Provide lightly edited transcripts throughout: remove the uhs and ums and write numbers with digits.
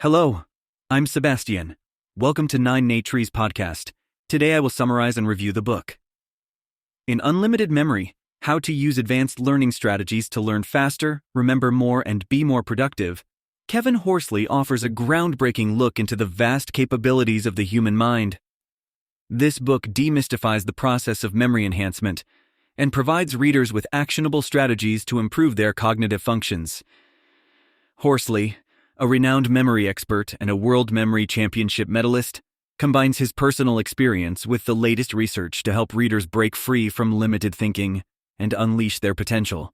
Hello, I'm Sebastian. Welcome to 9 Trees podcast. Today I will summarize and review the book. In Unlimited Memory, How to Use Advanced Learning Strategies to Learn Faster, Remember More, and Be More Productive, Kevin Horsley offers a groundbreaking look into the vast capabilities of the human mind. This book demystifies the process of memory enhancement and provides readers with actionable strategies to improve their cognitive functions. Horsley, a renowned memory expert and a World Memory Championship medalist, combines his personal experience with the latest research to help readers break free from limited thinking and unleash their potential.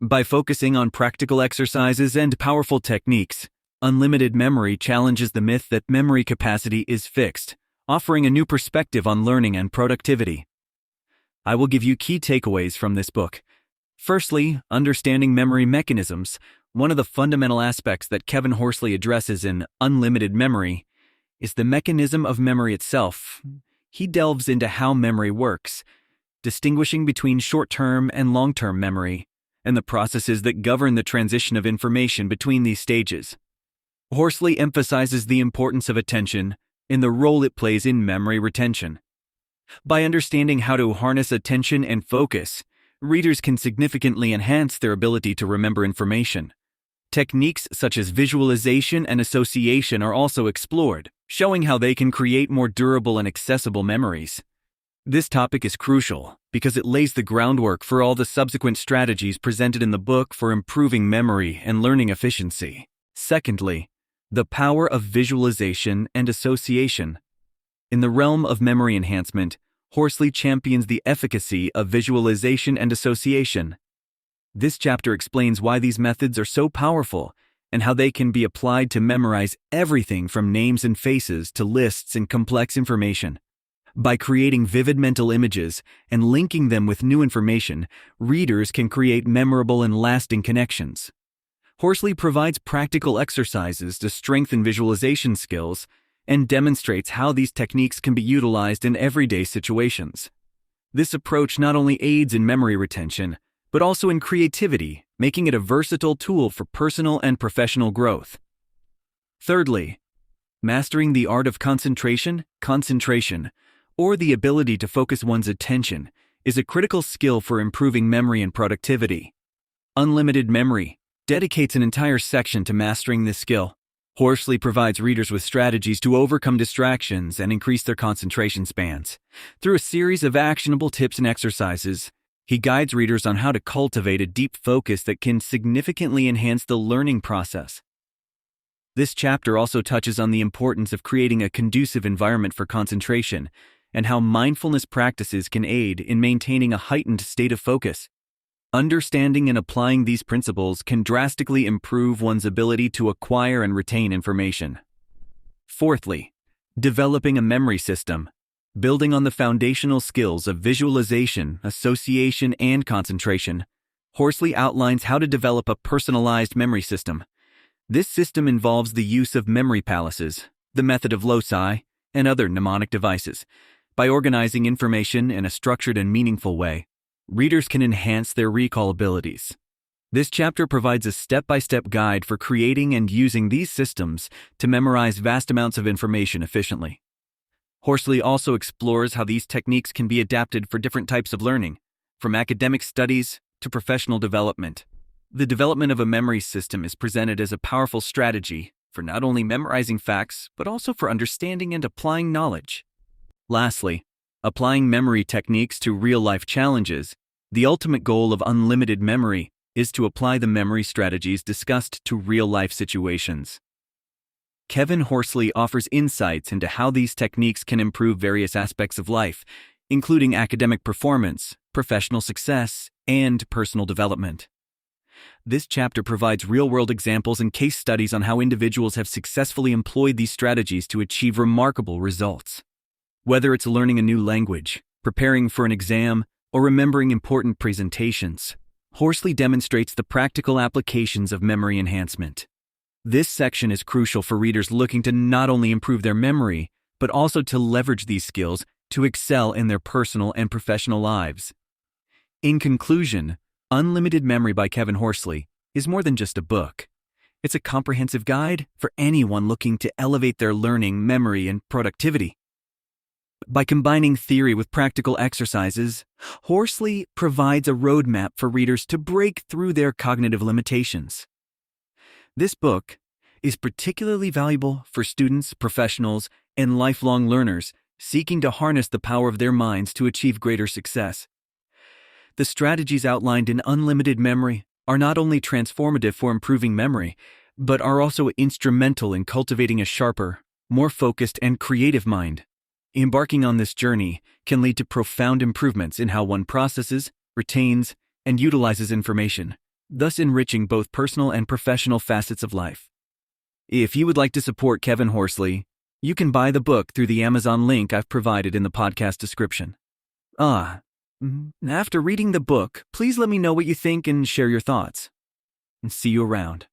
By focusing on practical exercises and powerful techniques, Unlimited Memory challenges the myth that memory capacity is fixed, offering a new perspective on learning and productivity. I will give you key takeaways from this book. Firstly, understanding memory mechanisms. One of the fundamental aspects that Kevin Horsley addresses in Unlimited Memory is the mechanism of memory itself. He delves into how memory works, distinguishing between short-term and long-term memory, and the processes that govern the transition of information between these stages. Horsley emphasizes the importance of attention and the role it plays in memory retention. By understanding how to harness attention and focus, readers can significantly enhance their ability to remember information. Techniques such as visualization and association are also explored, showing how they can create more durable and accessible memories. This topic is crucial because it lays the groundwork for all the subsequent strategies presented in the book for improving memory and learning efficiency. Secondly, the power of visualization and association. In the realm of memory enhancement, Horsley champions the efficacy of visualization and association. This chapter explains why these methods are so powerful and how they can be applied to memorize everything from names and faces to lists and complex information. By creating vivid mental images and linking them with new information, readers can create memorable and lasting connections. Horsley provides practical exercises to strengthen visualization skills and demonstrates how these techniques can be utilized in everyday situations. This approach not only aids in memory retention, but also in creativity, making it a versatile tool for personal and professional growth. Thirdly, mastering the art of concentration, or the ability to focus one's attention, is a critical skill for improving memory and productivity. Unlimited Memory dedicates an entire section to mastering this skill. Horsley provides readers with strategies to overcome distractions and increase their concentration spans. Through a series of actionable tips and exercises, he guides readers on how to cultivate a deep focus that can significantly enhance the learning process. This chapter also touches on the importance of creating a conducive environment for concentration and how mindfulness practices can aid in maintaining a heightened state of focus. Understanding and applying these principles can drastically improve one's ability to acquire and retain information. Fourthly, developing a memory system. Building on the foundational skills of visualization, association, and concentration, Horsley outlines how to develop a personalized memory system. This system involves the use of memory palaces, the method of loci, and other mnemonic devices. By organizing information in a structured and meaningful way, readers can enhance their recall abilities. This chapter provides a step-by-step guide for creating and using these systems to memorize vast amounts of information efficiently. Horsley also explores how these techniques can be adapted for different types of learning, from academic studies to professional development. The development of a memory system is presented as a powerful strategy for not only memorizing facts, but also for understanding and applying knowledge. Lastly, applying memory techniques to real-life challenges. The ultimate goal of Unlimited Memory is to apply the memory strategies discussed to real-life situations. Kevin Horsley offers insights into how these techniques can improve various aspects of life, including academic performance, professional success, and personal development. This chapter provides real-world examples and case studies on how individuals have successfully employed these strategies to achieve remarkable results. Whether it's learning a new language, preparing for an exam, or remembering important presentations, Horsley demonstrates the practical applications of memory enhancement. This section is crucial for readers looking to not only improve their memory, but also to leverage these skills to excel in their personal and professional lives. In conclusion, Unlimited Memory by Kevin Horsley is more than just a book. It's a comprehensive guide for anyone looking to elevate their learning, memory, and productivity. By combining theory with practical exercises, Horsley provides a roadmap for readers to break through their cognitive limitations. This book is particularly valuable for students, professionals, and lifelong learners seeking to harness the power of their minds to achieve greater success. The strategies outlined in Unlimited Memory are not only transformative for improving memory, but are also instrumental in cultivating a sharper, more focused, and creative mind. Embarking on this journey can lead to profound improvements in how one processes, retains, and utilizes information, thus enriching both personal and professional facets of life. If you would like to support Kevin Horsley, you can buy the book through the Amazon link I've provided in the podcast description. After reading the book, please let me know what you think and share your thoughts. And see you around.